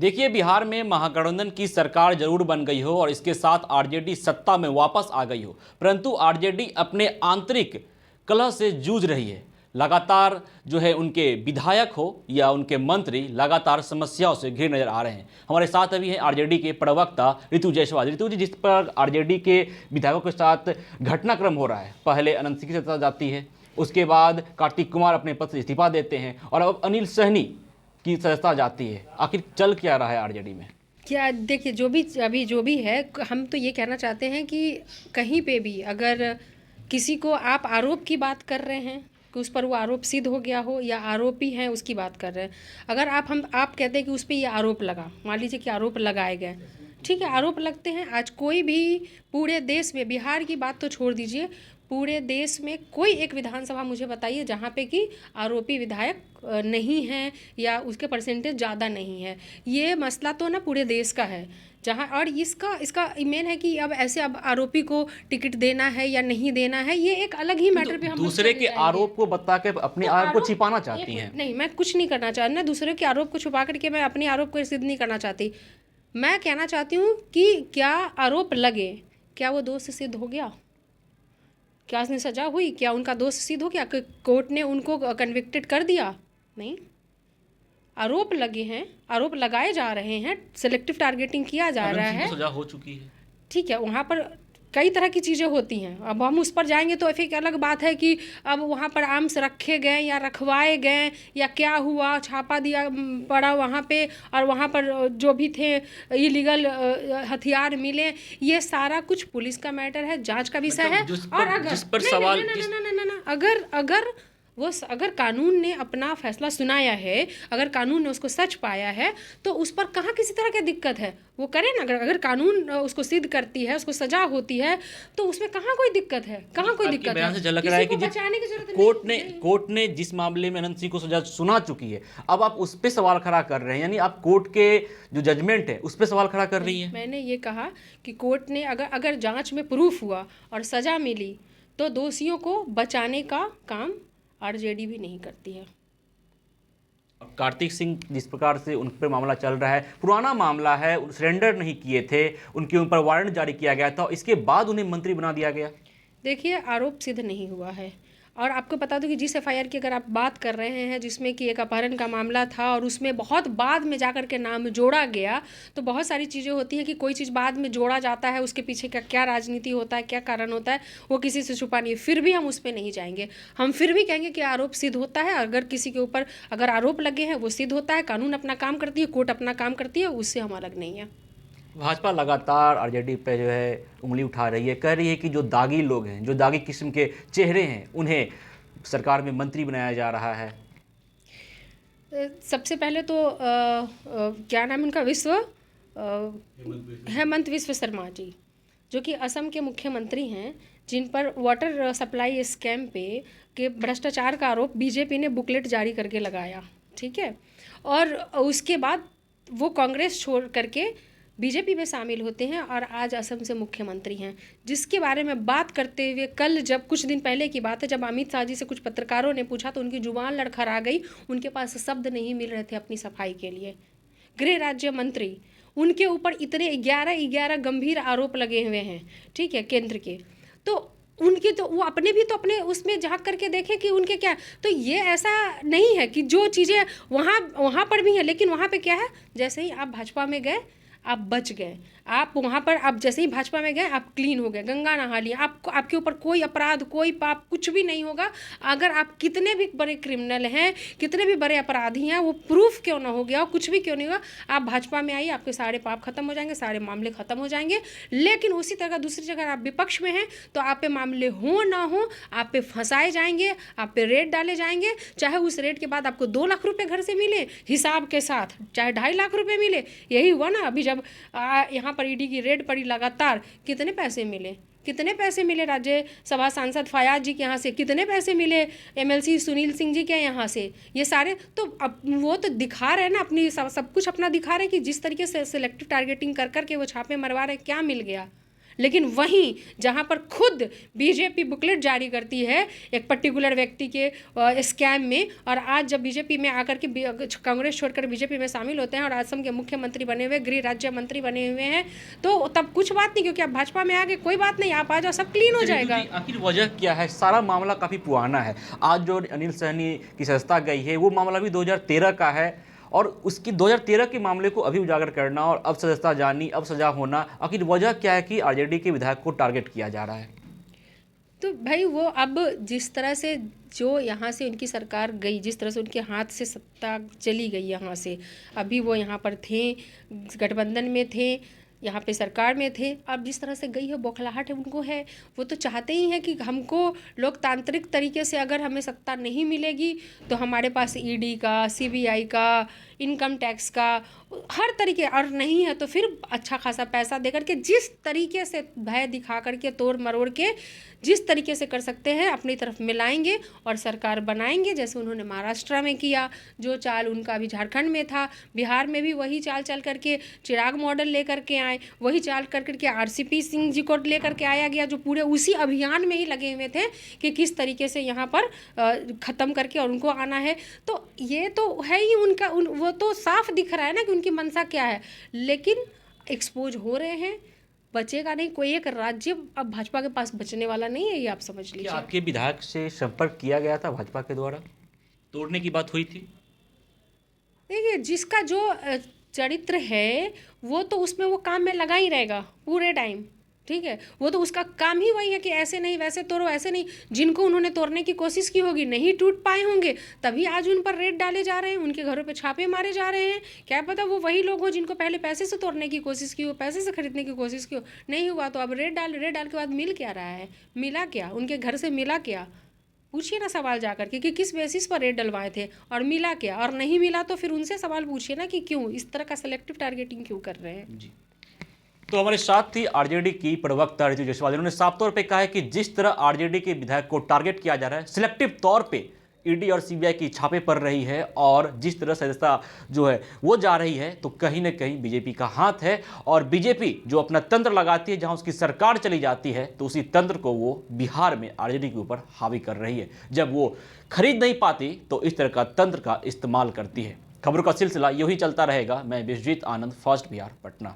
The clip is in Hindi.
देखिए, बिहार में महागठबंधन की सरकार जरूर बन गई हो और इसके साथ आरजेडी सत्ता में वापस आ गई हो, परंतु आरजेडी अपने आंतरिक कलह से जूझ रही है। लगातार जो है उनके विधायक हो या उनके मंत्री लगातार समस्याओं से घिरे नजर आ रहे हैं। हमारे साथ अभी हैं आरजेडी के प्रवक्ता ऋतु जायसवाल। ऋतु जी, जिस पर आरजेडी के विधायकों के साथ घटनाक्रम हो रहा है, पहले अनंत सिंह की सत्ता जाती है, उसके बाद कार्तिक कुमार अपने पद से इस्तीफा देते हैं और अब अनिल सहनी की सदस्यता जाती है। आखिर चल क्या रहा है आरजेडी में? क्या देखिए, जो भी है, हम तो ये कहना चाहते हैं कि कहीं पे भी अगर किसी को आप आरोप की बात कर रहे हैं कि उस पर वो आरोप सिद्ध हो गया हो या आरोपी हैं उसकी बात कर रहे हैं, अगर आप कहते हैं कि उस पर ये आरोप लगा, मान लीजिए कि आरोप लगाए गए, ठीक है, आरोप लगते हैं। आज कोई भी पूरे देश में, बिहार की बात तो छोड़ दीजिए, पूरे देश में कोई एक विधानसभा मुझे बताइए जहाँ पे कि आरोपी विधायक नहीं हैं या उसके परसेंटेज ज़्यादा नहीं है। ये मसला तो ना पूरे देश का है, जहाँ और इसका मेन है कि अब आरोपी को टिकट देना है या नहीं देना है, ये एक अलग ही मैटर पे हम दूसरे के आरोप को बता के अपने आरोप को छिपाना चाहती हैं। नहीं, मैं कुछ नहीं करना चाहती ना, दूसरे के आरोप को छुपा करके मैं अपने आरोप को सिद्ध नहीं करना चाहती। मैं कहना चाहती हूँ कि क्या आरोप लगे, क्या वो दोष सिद्ध हो गया, क्या उसने सजा हुई, क्या उनका दोष सिद्ध हो गया, कोर्ट ने उनको कन्विक्टेड कर दिया? नहीं, आरोप लगे हैं, आरोप लगाए जा रहे हैं, सेलेक्टिव टारगेटिंग किया जा रहा है, सजा हो चुकी है, ठीक है, वहाँ पर कई तरह की चीज़ें होती हैं। अब हम उस पर जाएंगे तो फिर एक अलग बात है कि अब वहाँ पर आर्म्स रखे गए या रखवाए गए या क्या हुआ, छापा दिया पड़ा वहाँ पे और वहाँ पर जो भी थे इलीगल हथियार मिले, ये सारा कुछ पुलिस का मैटर है, जांच का विषय है। और अगर कानून ने अपना फैसला सुनाया है, अगर कानून ने उसको सच पाया है, तो उस पर कहाँ किसी तरह की दिक्कत है, वो करे ना। अगर कानून उसको सिद्ध करती है, उसको सजा होती है, तो उसमें कहाँ कोई दिक्कत है, कहाँ कोई दिक्कत है। से झलक रहा है कि कोर्ट ने जिस मामले में अनंत सिंह को सजा सुना चुकी है, अब आप उस पर सवाल खड़ा कर रहे हैं, यानी आप कोर्ट के जो जजमेंट है उस पर सवाल खड़ा कर रही है। मैंने ये कहा कि कोर्ट ने अगर जांच में प्रूफ हुआ और सजा मिली तो दोषियों को बचाने का काम आरजेडी भी नहीं करती है। कार्तिक सिंह जिस प्रकार से उन पर मामला चल रहा है, पुराना मामला है, सरेंडर नहीं किए थे, उनके ऊपर वारंट जारी किया गया था, इसके बाद उन्हें मंत्री बना दिया गया। देखिए, आरोप सिद्ध नहीं हुआ है और आपको बता दूं कि जिस एफआईआर की अगर आप बात कर रहे हैं, जिसमें कि एक अपहरण का मामला था और उसमें बहुत बाद में जाकर के नाम जोड़ा गया, तो बहुत सारी चीज़ें होती हैं कि कोई चीज़ बाद में जोड़ा जाता है, उसके पीछे का क्या राजनीति होता है, क्या कारण होता है, वो किसी से छुपा नहीं है। फिर भी हम उस पर नहीं जाएंगे, हम फिर भी कहेंगे कि आरोप सिद्ध होता है। अगर किसी के ऊपर अगर आरोप लगे हैं वो सिद्ध होता है, कानून अपना काम करती है, कोर्ट अपना काम करती है, उससे हम अलग नहीं है। भाजपा लगातार आरजेडी पे जो है उंगली उठा रही है, कह रही है कि जो दागी लोग हैं, जो दागी किस्म के चेहरे हैं, उन्हें सरकार में मंत्री बनाया जा रहा है। सबसे पहले तो क्या नाम है उनका, हेमंत विश्व शर्मा जी, जो कि असम के मुख्यमंत्री हैं, जिन पर वाटर सप्लाई स्कैम पे के भ्रष्टाचार का आरोप बीजेपी ने बुकलेट जारी करके लगाया, ठीक है, और उसके बाद वो कांग्रेस छोड़ करके बीजेपी में शामिल होते हैं और आज असम से मुख्यमंत्री हैं, जिसके बारे में बात करते हुए कल, जब कुछ दिन पहले की बात है, जब अमित शाह जी से कुछ पत्रकारों ने पूछा तो उनकी जुबान लड़खड़ा गई, उनके पास शब्द नहीं मिल रहे थे अपनी सफाई के लिए। गृह राज्य मंत्री, उनके ऊपर इतने 11 गंभीर आरोप लगे हुए हैं, ठीक है, केंद्र के, तो उनकी तो वो अपने भी तो अपने उसमें झांक करके देखें कि उनके क्या। तो ये ऐसा नहीं है कि जो चीज़ें वहाँ पर भी हैं, लेकिन वहाँ पे क्या है, जैसे ही आप भाजपा में गए आप बच गए, आप वहाँ पर आप जैसे ही भाजपा में गए आप क्लीन हो गए, गंगा नहा लिए, आपको आपके ऊपर कोई अपराध, कोई पाप कुछ भी नहीं होगा। अगर आप कितने भी बड़े क्रिमिनल हैं, कितने भी बड़े अपराधी हैं, वो प्रूफ क्यों ना हो गया, कुछ भी क्यों नहीं होगा, आप भाजपा में आइए, आपके सारे पाप खत्म हो जाएंगे, सारे मामले खत्म हो जाएंगे। लेकिन उसी तरह दूसरी जगह आप विपक्ष में हैं तो आप पे मामले हो ना हो, आप पे फंसाए जाएंगे, आप पे रेड डाले जाएंगे, चाहे उस रेड के बाद आपको 2 लाख रुपये घर से मिले हिसाब के साथ, चाहे 2.5 लाख रुपये मिले। यही हुआ ना अभी जब यहाँ पर ईडी की रेड पड़ी लगातार, कितने पैसे मिले राज्यसभा सांसद फयाज जी के यहाँ से, कितने पैसे मिले एमएलसी सुनील सिंह जी के यहाँ से, ये सारे तो अब वो तो दिखा रहे हैं ना, अपनी सब कुछ अपना दिखा रहे हैं कि जिस तरीके से सिलेक्टिव टारगेटिंग कर करके वो छापे मरवा रहे, क्या मिल गया। लेकिन वहीं जहाँ पर खुद बीजेपी बुकलेट जारी करती है एक पर्टिकुलर व्यक्ति के स्कैम में, और आज जब बीजेपी में आकर के कांग्रेस छोड़कर बीजेपी में शामिल होते हैं और असम के मुख्यमंत्री बने हुए, गृह राज्य मंत्री बने हुए हैं, तो तब कुछ बात नहीं, क्योंकि आप भाजपा में आ गए, कोई बात नहीं, आप आ जाओ, सब क्लीन हो जाएगा। आखिर वजह क्या है? सारा मामला काफी पुराना है। आज जो अनिल सहनी की सदस्यता गई है वो मामला भी 2013 का है, और उसकी 2013 के मामले को अभी उजागर करना और अब सदस्यता जानी, अब सजा होना, आखिर वजह क्या है कि आरजेडी के विधायक को टारगेट किया जा रहा है? तो भाई वो अब जिस तरह से जो यहाँ से उनकी सरकार गई, जिस तरह से उनके हाथ से सत्ता चली गई यहाँ से, अभी वो यहाँ पर थे, गठबंधन में थे, यहाँ पे सरकार में थे, अब जिस तरह से गई है, बौखलाहट है उनको है। वो तो चाहते ही हैं कि हमको लोकतांत्रिक तरीके से अगर हमें सत्ता नहीं मिलेगी तो हमारे पास ईडी का, सीबीआई का, इनकम टैक्स का, हर तरीके, और नहीं है तो फिर अच्छा खासा पैसा देकर के, जिस तरीके से भय दिखा करके, तोड़ मरोड़ के, जिस तरीके से कर सकते हैं अपनी तरफ मिलाएंगे और सरकार बनाएंगे, जैसे उन्होंने महाराष्ट्र में किया, जो चाल उनका अभी झारखंड में था, बिहार में भी वही चाल चल करके चिराग मॉडल लेकर के आए, वही चाल कर करके आरसीपी सिंह जी को लेकर के आया गया, जो पूरे उसी अभियान में ही लगे हुए थे कि किस तरीके से यहाँ पर ख़त्म करके और उनको आना है। तो ये तो है ही उनका, वो तो साफ दिख रहा है ना कि उनकी मंशा क्या है, लेकिन एक्सपोज हो रहे हैं, बचेगा नहीं कोई एक राज्य अब भाजपा के पास बचने वाला नहीं है, ये आप समझ लीजिए। आपके विधायक से संपर्क किया गया था भाजपा के द्वारा, तोड़ने की बात हुई थी? देखिए, जिसका जो चरित्र है वो तो उसमें वो काम में लगा ही रहेगा पूरे टाइम, ठीक है, वो तो उसका काम ही वही है कि ऐसे नहीं, वैसे तोड़ो, ऐसे नहीं। जिनको उन्होंने तोड़ने की कोशिश की होगी, नहीं टूट पाए होंगे, तभी आज उन पर रेड डाले जा रहे हैं, उनके घरों पे छापे मारे जा रहे हैं। क्या पता वो वही लोग हो जिनको पहले पैसे से तोड़ने की कोशिश की हो, पैसे से खरीदने की कोशिश की हो, नहीं हुआ तो अब रेड डाल के बाद मिल क्या रहा है, मिला क्या, उनके घर से मिला क्या? पूछिए ना सवाल जाकर के कि किस बेसिस पर रेड डलवाए थे और मिला क्या, और नहीं मिला तो फिर उनसे सवाल पूछिए ना कि क्यों इस तरह का सेलेक्टिव टारगेटिंग क्यों कर रहे हैं। जी, तो हमारे साथ थी आरजेडी की प्रवक्ता ऋतु जायसवाल, जिन्होंने साफ तौर पे कहा है कि जिस तरह आरजेडी के विधायक को टारगेट किया जा रहा है, सिलेक्टिव तौर पे ईडी और सीबीआई की छापे पड़ रही है, और जिस तरह सदस्यता जो है वो जा रही है, तो कहीं ना कहीं बीजेपी का हाथ है, और बीजेपी जो अपना तंत्र लगाती है, जहां उसकी सरकार चली जाती है, तो उसी तंत्र को वो बिहार में आरजेडी के ऊपर हावी कर रही है। जब वो खरीद नहीं पाती तो इस तरह का तंत्र का इस्तेमाल करती है। खबरों का सिलसिला यूं ही चलता रहेगा। मैं विश्वजीत आनंद, फर्स्ट बिहार, पटना।